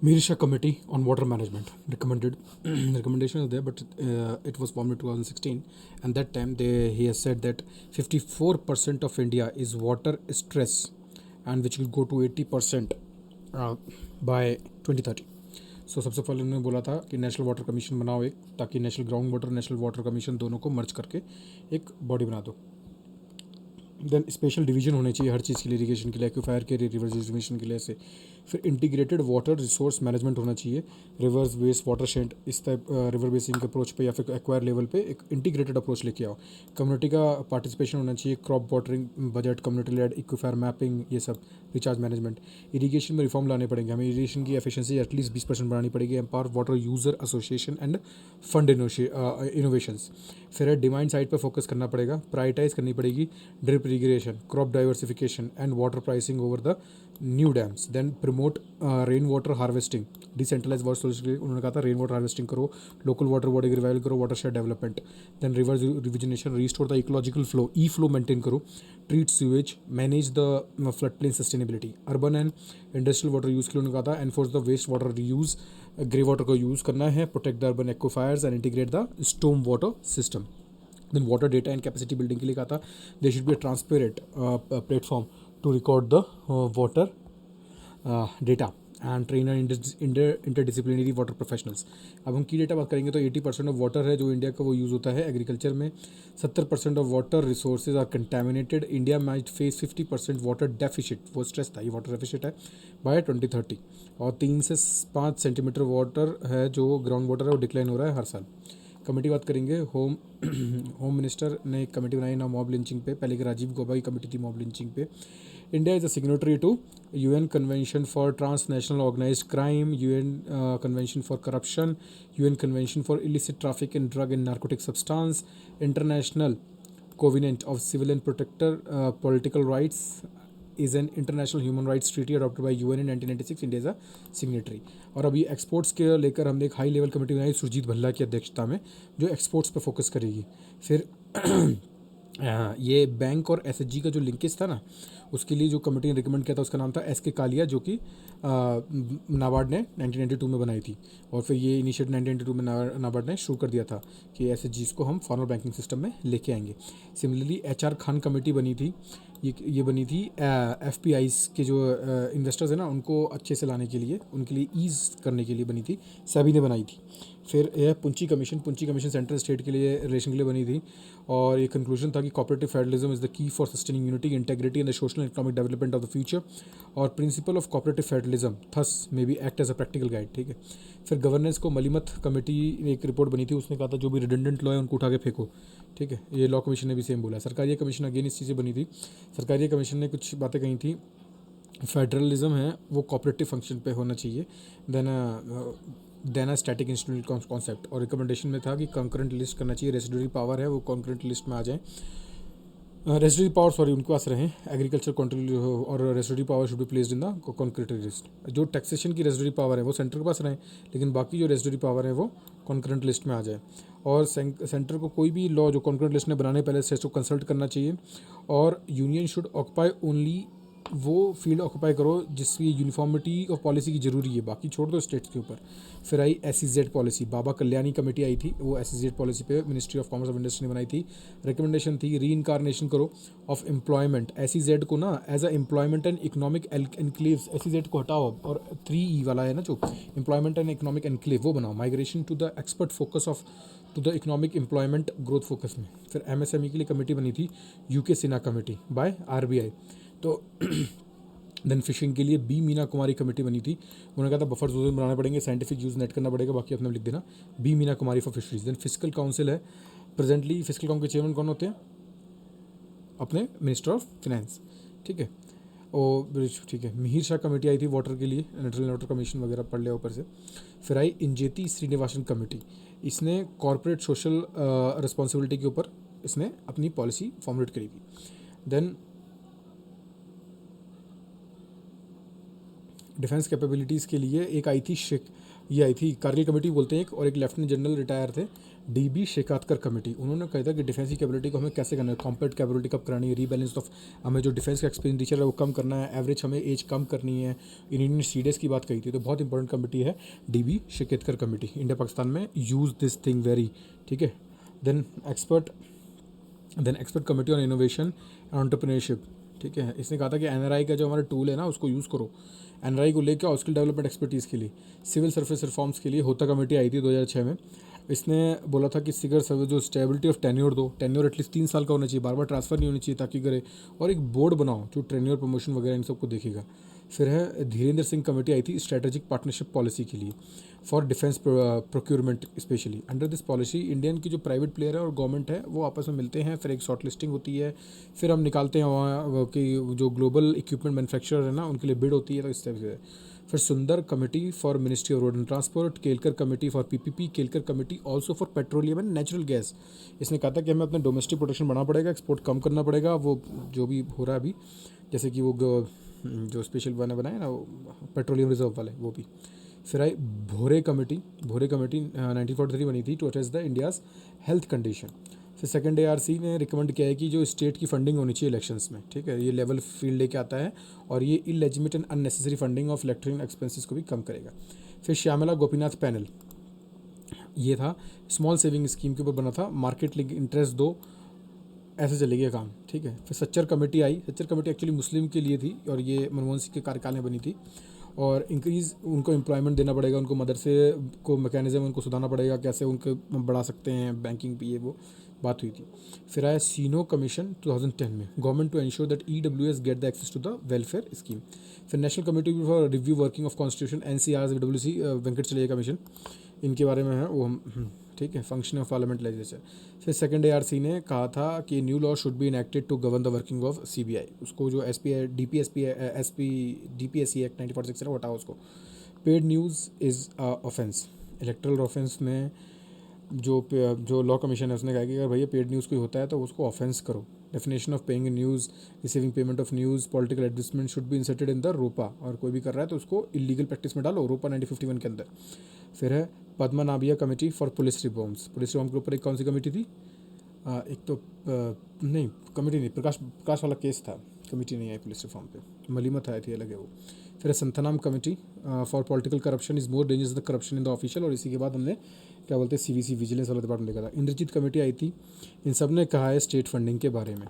Mirisha Committee on Water Management recommended recommendation is there, but it was formed in 2016, and that time he has said that 54% of India is water stress, and which will go to 80% by 2030. सो सबसे पहले उन्होंने बोला था कि national water commission बनाओ एक, ताकि national ground water national water commission दोनों को मर्ज करके एक बॉडी बना दो. देन स्पेशल डिवीजन होने चाहिए हर चीज़ के लिए, इरीगेशन के लिए, एक्वाफायर के लिए, रिवर रिजर्वेशन के लिए ऐसे. फिर इंटीग्रेटेड वाटर रिसोर्स मैनेजमेंट होना चाहिए, रिवर्स वेस्ट वाटर शेड इस टाइप रिवर बेसिंग के अप्रोच पे या फिर एक्वायर लेवल पे एक इंटीग्रेटेड अप्रोच लेके आओ. कम्युनिटी का पार्टिसिपेशन होना चाहिए, crop watering budget, community lead, aquifer mapping, ये सब, रिचार्ज मैनेजमेंट. इरीगेशन में रिफॉर्म लाने पड़ेंगे हमें, इरीगेशन की एफिशिएंसी एटलीस्ट 20% बढ़ानी पड़ेगी. Empower water user association and fund innovations. फिर डिमांड साइड पर फोकस करना पड़ेगा, प्रायोरिटाइज करनी पड़ेगी drip irrigation, crop diversification and water pricing over the new dams. Then promote rain water harvesting, decentralise water source. उन्होंने कहा था रेन वाटर हार्वेस्टिंग करो, लोकल वाटर बॉडी रिवाइवल करो, water shed development. Then river rejuvenation, restore the ecological flow, E flow maintain करो, treat sewage, manage the flood plain sustainability. Urban and industrial water use के लिए उन्होंने कहा था enforce the waste water reuse, grey water को use करना है, protect the urban aquifers and integrate the storm water system. Then water data and capacity building के लिए कहा था they should be a transparent platform to record the water data and train interdisciplinary water professionals. अब हम की data बात करेंगे तो 80% ऑफ वाटर है जो इंडिया का वो यूज़ होता है एग्रीकल्चर में. 70% of water resources are contaminated. India might face 50% water deficit, वो स्ट्रेस था, ये वाटर डेफिशिट है बाय 2030. और 3 से 5 सेंटीमीटर वाटर है जो ग्राउंड वाटर है वो डिक्लाइन हो रहा है हर साल. कमेटी बात करेंगे, होम मिनिस्टर ने एक कमेटी बनाई ना मॉब लिंचिंग पे, पहले की राजीव गौबा की कमेटी थी मॉब लिंचिंग पे. India is a signatory to UN convention for transnational organised crime, UN convention for corruption, UN convention for illicit traffic in drug and narcotic substance, international covenant of civil and protector political rights is an international human rights treaty adopted by UN in 1996. India is a signatory. और अभी exports के लेकर हमने एक high level committee बनाई सुरजीत भल्ला की अध्यक्षता में, जो एक्सपोर्ट्स पर फोकस करेगी. फिर ये बैंक और एसएचजी का जो लिंकेज था ना, उसके लिए जो कमेटी ने रिकमेंड किया था उसका नाम था एसके कालिया, जो कि नाबार्ड ने 1992 में बनाई थी. और फिर ये इनिशिएटिव 1992 में नाबार्ड ने शुरू कर दिया था कि एसएचजीज को हम फॉर्मल बैंकिंग सिस्टम में लेके आएंगे. सिमिलरली एचआर खान कमेटी बनी थी, ये बनी थी एफपीआईज के जो इन्वेस्टर्स हैं ना उनको अच्छे से लाने के लिए, उनके लिए ईज़ करने के लिए बनी थी, सभी ने बनाई थी. फिर यह पुंची कमीशन सेंट्रल स्टेट के लिए रिलेशन के लिए बनी थी. और ये कंक्लूजन था कि cooperative federalism is the key for sustaining unity, integrity and the social and economic development of the future. और principle of cooperative federalism thus may be act as a practical guide. ठीक है. फिर governance को मलीमत committee ने एक report बनी थी, उसने कहा था जो भी रिडेंडेंट लॉ है उनको उठा के फेंको. ठीक है. ये लॉ कमीशन ने भी सेम बोला. सरकारी कमीशन अगेन इस चीज़ से बनी थी. सरकारी कमीशन ने कुछ बातें कही थी. फेडरलिज्म है वो कोऑपरेटिव फंक्शन पे होना चाहिए. Then static institutional concept. और रिकमेंडेशन में था कि कंकरेंट लिस्ट करना चाहिए, रेसिडुअरी पावर है वो कंकरेंट लिस्ट में आ जाए. रेसिडुअरी पावर सॉरी उनके पास रहे, एग्रीकल्चर कंट्रोल और residuary power should be placed in the concurrent list. जो टैक्सेशन की रेसिडुअरी पावर है वो सेंटर के पास रहे, लेकिन बाकी जो रेसिडुअरी पावर है वो कॉन्करेंट लिस्ट में आ जाए. और सेंटर को कोई भी लॉ जो कॉन्करेंट लिस्ट में बनाने पहले स्टेट्स को कंसल्ट करना चाहिए. और यूनियन शुड ऑक्यूपाई ओनली वो फील्ड ऑक्यूपाई करो जिसकी यूनिफॉर्मिटी ऑफ पॉलिसी की ज़रूरी है, बाकी छोड़ दो स्टेट्स के ऊपर. फिर आई SEZ policy, Baba Kalyani committee आई थी, वो एसईजेड पॉलिसी पे ministry of commerce of industry ने बनाई थी. रिकमेंडेशन थी री इनकारनेशन करो ऑफ एम्प्लॉयमेंट. एसईजेड को ना as a employment and economic enclaves, SEZ को हटाओ और 3E वाला है ना जो एम्प्लॉयमेंट एंड इकोनॉमिक एनक्लेव वो बनाओ. Migration to the expert focus of to the economic employment growth focus में. फिर एमएसएमई के लिए कमेटी बनी थी UK Sinha committee by RBI. तो देन फिशिंग के लिए बी मीना कुमारी कमेटी बनी थी. उन्होंने कहा था बफर जोन बनाने पड़ेंगे, साइंटिफिक यूज़ नेट करना पड़ेगा, बाकी अपने लिख देना B Meena Kumari for fisheries. Then physical council है. प्रेजेंटली फिजिकल काउंसिल के चेयरमैन कौन होते हैं? अपने मिनिस्टर ऑफ फिनेंस. ठीक है. और ठीक है. मिहिर शाह कमेटी आई थी वाटर के लिए, नेशनल वाटर कमीशन वगैरह पढ़ लिया ऊपर से. फिर आई इंजेती श्रीनिवासन कमेटी. इसने कॉरपोरेट सोशल रिस्पॉन्सिबिलिटी के ऊपर इसने अपनी पॉलिसी फॉर्मुलेट करी थी. देन डिफेंस कैपेबिलिटीज़ के लिए एक आई थी ये आई थी कारगिल कमेटी बोलते हैं एक, और एक लेफ्टिनेंट जनरल रिटायर थे डीबी शेखातकर कमेटी। उन्होंने कहा था कि डिफेंस की कैपेबिलिटी को हमें कैसे करना है, कॉम्पैक्ट कैपेबिलिटी कब करानी है, रीबैलेंस ऑफ हमें जो डिफेंस का एक्सपेंडिचर है वो कम करना है, एवरेज हमें एज कम करनी है, इंडियन सीडीएस की बात कही थी। तो बहुत इंपॉर्टेंट कमेटी है DB Shekatkar committee. India Pakistan में यूज़ दिस थिंग वेरी, ठीक है। Then expert committee on innovation and entrepreneurship, ठीक है। इसने कहा था कि एनआरआई का जो हमारा टूल है ना उसको यूज़ करो, एनआरआई को लेकर और स्किल डेवलपमेंट एक्सपर्टीज़ के लिए। सिविल सर्विस रिफॉर्म्स के लिए होता कमेटी आई थी 2006 में। इसने बोला था कि सिगर सर्विस जो स्टेबिलिटी ऑफ टेन्योर दो, टेन्योर एटलीस्ट 3 साल का होना चाहिए, बार बार ट्रांसफर नहीं होनी चाहिए ताकि करे, और एक बोर्ड बनाओ जो टेन्योर प्रमोशन वगैरह इन सबको देखेगा। फिर है धीरेन्द्र सिंह कमेटी आई थी स्ट्रेटेजिक पार्टनरशिप पॉलिसी के लिए for defence procurement specially. Under this policy Indian की जो प्राइवेट प्लेयर है और गवर्नमेंट है वो आपस में मिलते हैं, फिर एक शॉर्ट लिस्टिंग होती है, फिर हम निकालते हैं वहाँ कि जो ग्लोबल इक्विपमेंट मैन्युफैक्चरर है ना उनके लिए बिड होती है, तो इस तरह से। फिर सुंदर committee for ministry of road and transport, Kelkar committee for PPP, Kelkar committee also for petroleum and natural gas. इसने कहा था कि हमें अपना डोमेस्टिक प्रोडक्शन बढ़ाना पड़ेगा, एक्सपोर्ट कम करना पड़ेगा, वो जो भी हो रहा है अभी, जैसे कि वो जो स्पेशल बनाए ना पेट्रोलियम रिजर्व वाले वो भी। फिर आई भोरे कमेटी 1943 बनी थी to address the India's health condition. फिर सेकंड ARC ने रिकमेंड किया है कि जो स्टेट की फंडिंग होनी चाहिए इलेक्शंस में, ठीक है, ये लेवल फील्ड लेके आता है और ये illegitimate and unnecessary funding of electronic expenses को भी कम करेगा। फिर श्यामला गोपीनाथ पैनल, ये था स्मॉल सेविंग स्कीम के ऊपर बना था, मार्केट लिंक इंटरेस्ट दो, ऐसे चलेगा काम, ठीक है। फिर सच्चर कमेटी आई, सच्चर कमेटी एक्चुअली मुस्लिम के लिए थी और ये मनमोहन सिंह के कार्यकाल में बनी थी। और इंक्रीज़ उनको एम्प्लॉयमेंट देना पड़ेगा, उनको मदरसे को मैकेनिज़्म उनको सुधारना पड़ेगा, कैसे उनको बढ़ा सकते हैं बैंकिंग पे, ये वो बात हुई थी। फिर आया सीनो कमीशन 2010 में, government to ensure that EWS get the access to the welfare scheme. फिर national committee for review working of constitution NCR WC Venkatachaliah commission, इनके बारे में है वो हम, ठीक है, फंक्शन ऑफ पार्लियामेंट लेजिस्लेचर। फिर सेकंड ARC ने कहा था कि new law should be enacted to govern the working of CBI। उसको जो DPSC एक्ट 1946 है वो हटाओ उसको। Paid news is offence, electoral offence में जो लॉ कमीशन है उसने कहा कि अगर भैया पेड न्यूज़ कोई होता है तो उसको ऑफेंस करो। Definition of paying news, receiving payment of news, political advertisement should be inserted in the रोपा, और कोई भी कर रहा है तो उसको इलीगल प्रैक्टिस में डालो, रोपा 1951 के अंदर। फिर है Padmanabhaiah committee for police reforms. Police reform के ऊपर एक कौन सी कमेटी थी, एक तो नहीं कमेटी नहीं, प्रकाश वाला केस था, कमेटी नहीं आई पुलिस रिफॉर्म पे, मलीमत आई थी, अलग है वो। फिर Santhanam committee for political corruption is more dangerous the corruption in the official, और इसी के बाद हमने क्या बोलते हैं CVC विजिलेंस वाला डिपार्टमेंट देखा था। इंद्रजीत कमेटी आई थी, इन सब ने कहा है स्टेट फंडिंग के बारे में।